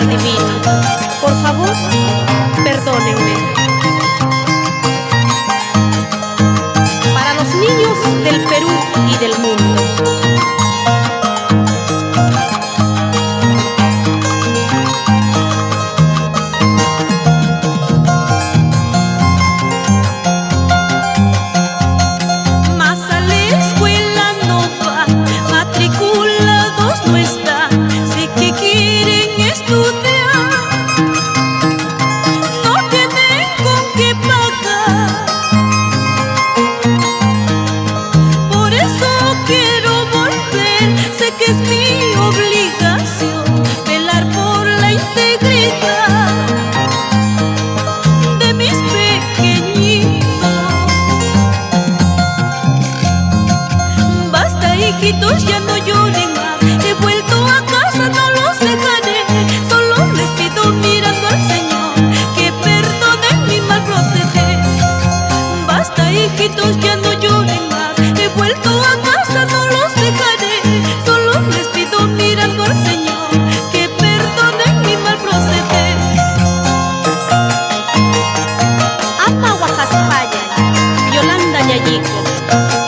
lugar divino. Por favor, perdónenme. Para los niños del Perú y del mundo. Es mi obligación velar por la integridad de mis pequeñitos. Basta, hijitos, ya no lloren más. He vuelto a casa, no los dejaré. Solo les pido mirando al Señor que perdonen mi mal proceder. Basta, hijitos, ya no lloren más. He vuelto a casa, no los dejaré. Les pido mirando al Señor que perdonen mi mal proceder. Ama Huajaspaya, Yolanda Yayico.